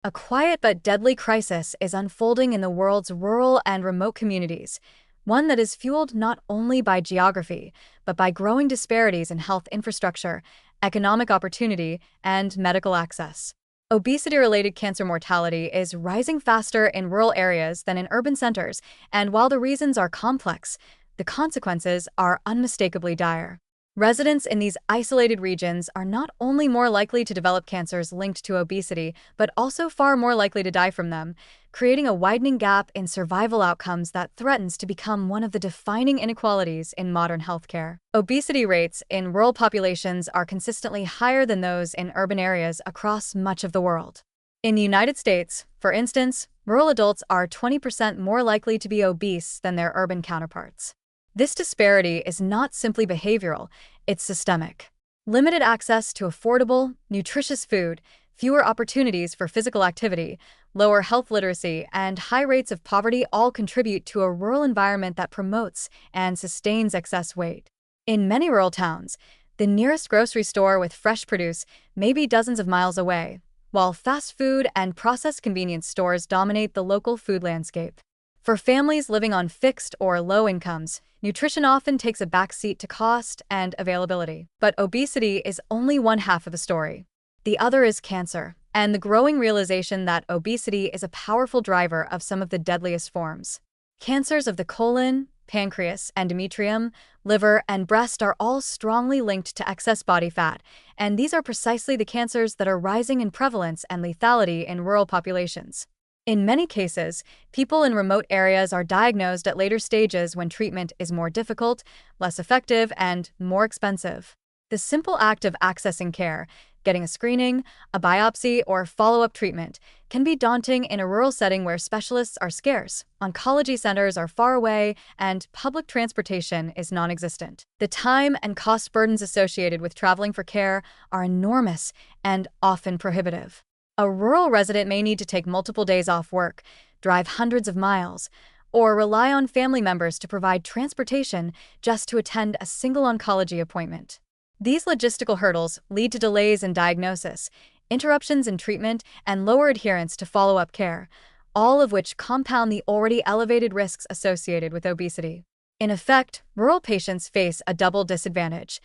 A quiet but deadly crisis is unfolding in the world's rural and remote communities, one that is fueled not only by geography, but by growing disparities in health infrastructure, economic opportunity, and medical access. Obesity-related cancer mortality is rising faster in rural areas than in urban centers, and while the reasons are complex, the consequences are unmistakably dire. Residents in these isolated regions are not only more likely to develop cancers linked to obesity, but also far more likely to die from them, creating a widening gap in survival outcomes that threatens to become one of the defining inequalities in modern healthcare. Obesity rates in rural populations are consistently higher than those in urban areas across much of the world. In the United States, for instance, rural adults are 20% more likely to be obese than their urban counterparts. This disparity is not simply behavioral, it's systemic. Limited access to affordable, nutritious food, fewer opportunities for physical activity, lower health literacy, and high rates of poverty all contribute to a rural environment that promotes and sustains excess weight. In many rural towns, the nearest grocery store with fresh produce may be dozens of miles away, while fast food and processed convenience stores dominate the local food landscape. For families living on fixed or low incomes, nutrition often takes a backseat to cost and availability. But obesity is only one half of the story. The other is cancer, and the growing realization that obesity is a powerful driver of some of the deadliest forms. Cancers of the colon, pancreas, endometrium, liver, and breast are all strongly linked to excess body fat, and these are precisely the cancers that are rising in prevalence and lethality in rural populations. In many cases, people in remote areas are diagnosed at later stages when treatment is more difficult, less effective, and more expensive. The simple act of accessing care, getting a screening, a biopsy, or follow-up treatment, can be daunting in a rural setting where specialists are scarce, oncology centers are far away, and public transportation is non-existent. The time and cost burdens associated with traveling for care are enormous and often prohibitive. A rural resident may need to take multiple days off work, drive hundreds of miles, or rely on family members to provide transportation just to attend a single oncology appointment. These logistical hurdles lead to delays in diagnosis, interruptions in treatment, and lower adherence to follow-up care, all of which compound the already elevated risks associated with obesity. In effect, rural patients face a double disadvantage: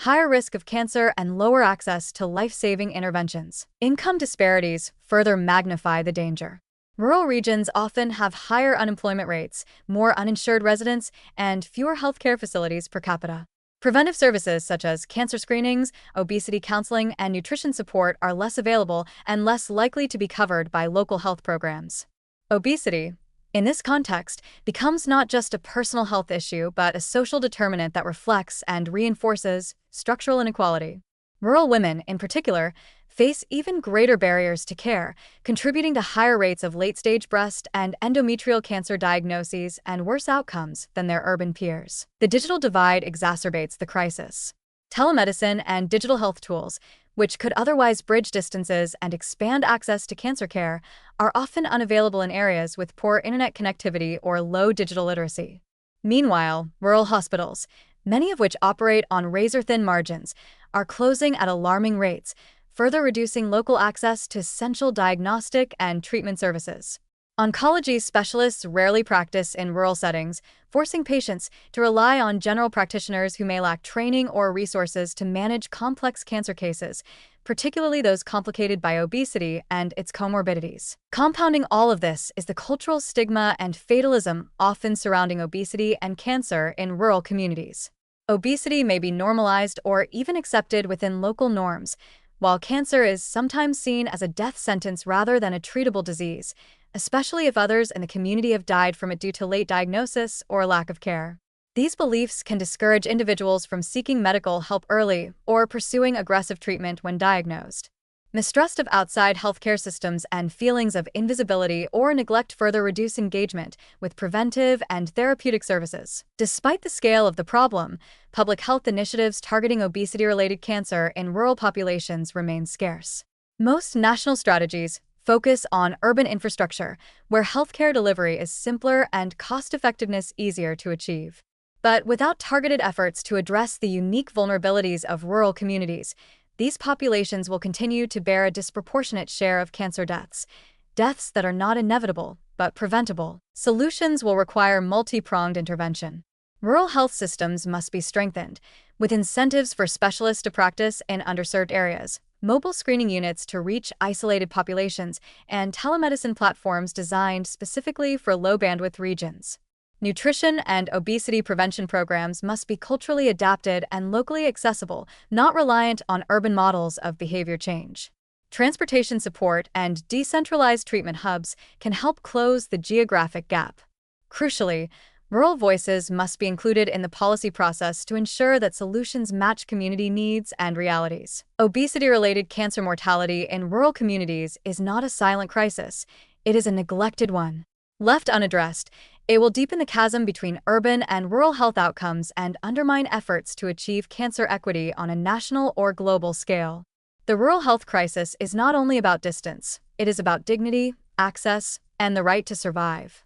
higher risk of cancer and lower access to life-saving interventions. Income disparities further magnify the danger. Rural regions often have higher unemployment rates, more uninsured residents, and fewer healthcare facilities per capita. Preventive services such as cancer screenings, obesity counseling, and nutrition support are less available and less likely to be covered by local health programs. Obesity, in this context, becomes not just a personal health issue, but a social determinant that reflects and reinforces structural inequality. Rural women, in particular, face even greater barriers to care, contributing to higher rates of late-stage breast and endometrial cancer diagnoses and worse outcomes than their urban peers. The digital divide exacerbates the crisis. Telemedicine and digital health tools, which could otherwise bridge distances and expand access to cancer care, are often unavailable in areas with poor internet connectivity or low digital literacy. Meanwhile, rural hospitals, many of which operate on razor-thin margins, are closing at alarming rates, further reducing local access to essential diagnostic and treatment services. Oncology specialists rarely practice in rural settings, forcing patients to rely on general practitioners who may lack training or resources to manage complex cancer cases, particularly those complicated by obesity and its comorbidities. Compounding all of this is the cultural stigma and fatalism often surrounding obesity and cancer in rural communities. Obesity may be normalized or even accepted within local norms, while cancer is sometimes seen as a death sentence rather than a treatable disease, especially if others in the community have died from it due to late diagnosis or lack of care. These beliefs can discourage individuals from seeking medical help early or pursuing aggressive treatment when diagnosed. Mistrust of outside healthcare systems and feelings of invisibility or neglect further reduce engagement with preventive and therapeutic services. Despite the scale of the problem, public health initiatives targeting obesity-related cancer in rural populations remain scarce. Most national strategies focus on urban infrastructure, where healthcare delivery is simpler and cost-effectiveness easier to achieve. But without targeted efforts to address the unique vulnerabilities of rural communities, these populations will continue to bear a disproportionate share of cancer deaths, deaths that are not inevitable but preventable. Solutions will require multi-pronged intervention. Rural health systems must be strengthened, with incentives for specialists to practice in underserved areas, mobile screening units to reach isolated populations, and telemedicine platforms designed specifically for low-bandwidth regions. Nutrition and obesity prevention programs must be culturally adapted and locally accessible, not reliant on urban models of behavior change. Transportation support and decentralized treatment hubs can help close the geographic gap. Crucially, rural voices must be included in the policy process to ensure that solutions match community needs and realities. Obesity-related cancer mortality in rural communities is not a silent crisis, it is a neglected one. Left unaddressed, it will deepen the chasm between urban and rural health outcomes and undermine efforts to achieve cancer equity on a national or global scale. The rural health crisis is not only about distance, it is about dignity, access, and the right to survive.